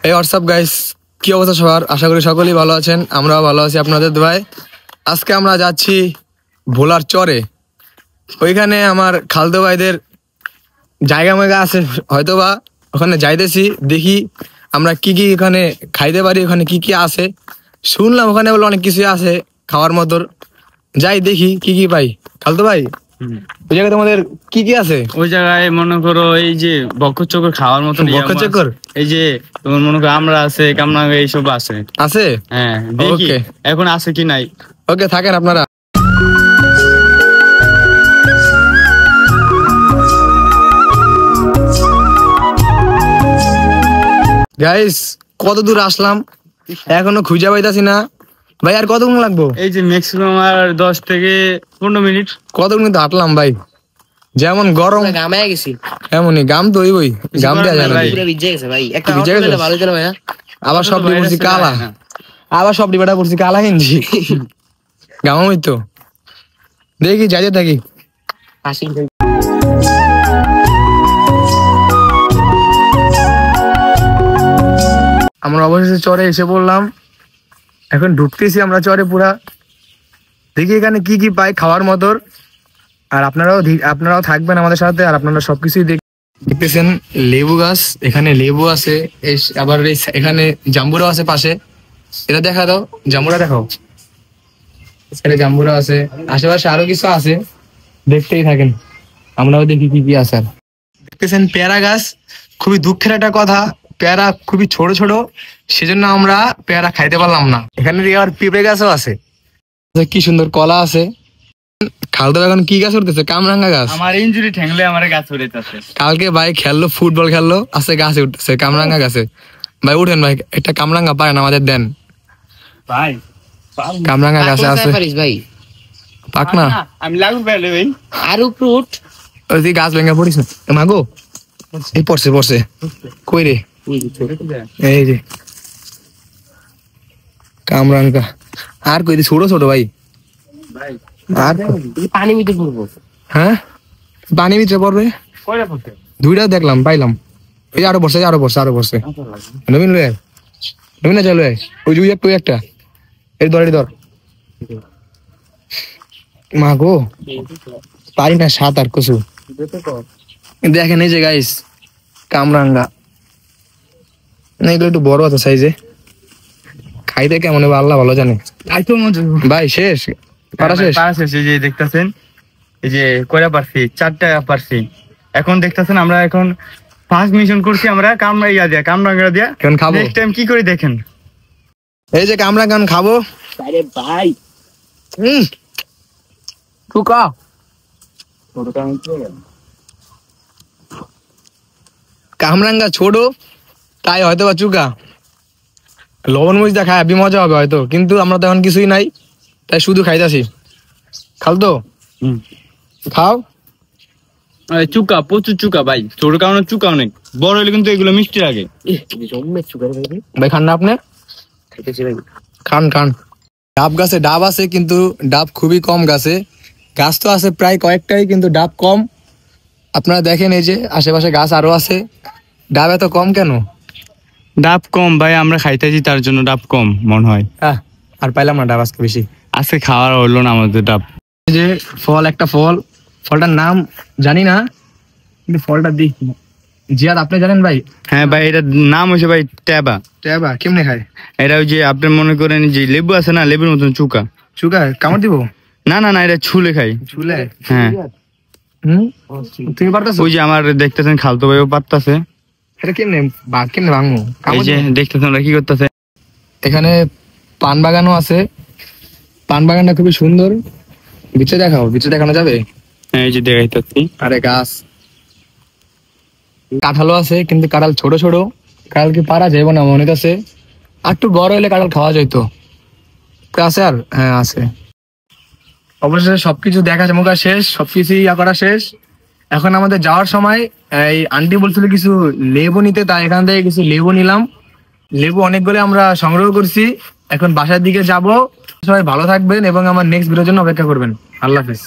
এই WhatsApp guys, কি অবস্থা সবার? আশা করি সকলেই ভালো আছেন, আমরাও ভালো আছি আপনাদের দোয়ায়। আজকে আমরা যাচ্ছি ভোলার চরে। ওইখানে আমার খালতো ভাইদের জায়গা মেগা আছে, হয়তোবা ওখানে যাইতেছি, দেখি আমরা কি কি ওখানে খাইতে পারি, ওখানে কি কি আছে। শুনলাম ওখানে বলে অনেক কিছু আছে খাওয়ার মতো। যাই দেখি কি কি পাই। খালতো ভাই, ওই জায়গায় তোমাদের কি কি আছে? ওই জায়গায় মনে করো এই যে বক্কর চক্কর খাওয়ার মতো, বক্কর চক্কর, এই যে তোমার মনে করো আমরা আছে, কামরাঙ্গা এইসব আছে। আছে? হ্যাঁ, দেখি এখন আছে কি নাই। ওকে, থাকেন আপনারা। গাইস, কত দূর আসলাম, এখনো খুঁজে পাইতাছি না। ভাই আর কতক্ষণ লাগবো? এই যে ম্যাক্সিমাম আর 10 থেকে 15 মিনিট। কতক্ষণ তো হাঁটলাম ভাই, যেমন গরম গামে গেছি, এমনই গাম তো ওই গাম দেওয়া যায় না। পুরো ভিজে গেছে ভাই, একটা ভিজে অটো গেছে? পেলে ভালো ছিল ভাই। আবার সব ডিম পড়ছি কালা, আবার সব ডিবাটা পড়ছি কালা কিনছি গাম ওই তো। দেখি যাইতে থাকি। আমরা অবশেষে চরে এসে পড়লাম, এখন ঢুকতেছি আমরা চরে পুরা। দেখি এখানে কি কি পাই খাওয়ার মতোর। আর আপনারাও থাকবেন আমাদের সাথে, আর আপনারা সবকিছুই দেখতেছেন। লেবু গাছ, এখানে লেবু আছে, আবার এখানে জাম্বুরা আছে পাশে। এটা দেখা দাও, জাম্বুরা দেখাও। এখানে জাম্বুরা আছে, আশেপাশে আরো কিছু আছে, দেখতেই থাকেন। আমরাও দেখি কি কি আছে। দেখতেছেন পেয়ারা গাছ, খুবই দুঃখের একটা কথা, পেয়ারা খুবই ছোট ছোট, সেজন্য আমরা পেয়ারা খাইতে পারলাম না। এখানে আবার পিঁপড়ে গাছও আছে, কি সুন্দর কলা আছে। খালতো এখন কি গাছ উঠতেছে? কামরাঙ্গা গাছ। আমার ইনজুরি ঠেংলে আমার গাছ উঠেছে। কালকে ভাই খেললো, ফুটবল খেললো, আছে গাছে উঠতেছে কামরাঙ্গা গাছে। ভাই উঠেন ভাই, একটা কামরাঙ্গা পারেন আমাদের দেন ভাই। কামরাঙ্গা গাছে আছে ভাই, পাক না, আমি লাগু পেলে ভাই। আর উপরে উঠ, ওই গাছ ভেঙে পড়িস না। মাগো এই পড়ছে পড়ছে কই রে? এই যে কামরাঙ্গা। আর কই ছোট ছোট ভাই, আর পানি ভিতরে পড়বো। হ্যাঁ, পানি ভিতরে পড়বে। দুইটা দেখলাম, পাইলাম। এই আরো বসে নবীন লয়ে নবীন না চলো, ওই দুই একটা, ওই একটা এই ধর মা গো, পারি না সাত আর কিছু। দেখেন এই যে গাইস কামরাঙ্গা, না এগুলো একটু বড় আছে সাইজে, খাইতে কেমন হবে আল্লাহ ভালো জানে। ভাই শেষ পারা শেষ। এই যে দেখতেছেন, এই যে কয়টা পারছি, 4টা পারছি। এখন দেখতেছেন আমরা এখন ফার্স্ট মিশন করছি আমরা কামরাঙ্গা দিয়া। এখন খাবো, নেক্সট টাইম কি করে দেখেন। এই যে কামরাঙ্গা খাবো। আরে ভাই, টুকা কামরাঙ্গা ছোট, তাই হয়তো বা চুকা। লবণ মরিচটা খায় আপনি মজা হবে হয়তো, কিন্তু আমরা তো এখন কিছুই নাই, তাই শুধু খাইতাছি। খালতো খাও। চুকা, প্রচুর চুকা ভাই, ছোট কারণে চুকা অনেক, বড় হলে কিন্তু এগুলো মিষ্টি লাগে। ভাই খান না আপনি? খান খান। ডাব গাছে ডাব আছে, কিন্তু ডাব খুবই কম গাছে। গাছ তো আছে প্রায় কয়েকটাই, কিন্তু ডাব কম। আপনারা দেখেন এই যে আশেপাশে গাছ আরো আছে, ডাব এত কম কেন? ডাব কম ভাই, আমরা খাইতেছি তার জন্য ডাব কম মনে হয়। আর পাইলাম না ডাব আজকে বেশি, আজকে খাওয়ার হলো না আমাদের ডাব। এই যে ফল, একটা ফলটার নাম জানি না, কিন্তু ফলটা দেখি। জিয়াদ আপনি জানেন ভাই? হ্যাঁ ভাই, এটার নাম হচ্ছে ভাই ট্যাবা। ট্যাবা কেমনে খায়? এটা ওই যে আপনি মনে করেন যে লেবু আছে না, লেবুর মতন চুকা। চুকা কামড় দিব? না, এটা ছুলে খাই। ছুলে? হ্যাঁ। তুমি পারতেছো? ওই যে আমার দেখতেছেন খালতো ভাইও পারতেছে। এটা কেমনে ভাঙবো? এই যে দেখতেছেন ওরা কি করতেছে। এখানে পান বাগানও আছে, পান বাগানটা খুবই সুন্দর। বিচে দেখানো যাবে? হ্যাঁ, এই যে দেখাইতেছি। আরে গাছ, কাঁঠালও আছে, কিন্তু কাঁঠাল ছোট ছোট, কাঁঠাল কি পারা যাবে না মনে আছে। আর একটু বড় হলে কাঁঠাল খাওয়া যাইতো। আছে আর? হ্যাঁ আছে। অবশেষে সবকিছু দেখা মুখা শেষ, সবকিছু করা শেষ। এখন আমাদের যাওয়ার সময় এই আন্টি বলছিল কিছু লেবু নিতে, তাই এখান থেকে কিছু লেবু নিলাম। লেবু অনেকগুলো আমরা সংগ্রহ করছি। এখন বাসার দিকে যাব। সবাই ভালো থাকবেন এবং আমার নেক্সট ভিডিওর জন্য অপেক্ষা করবেন। আল্লাহ হাফেজ।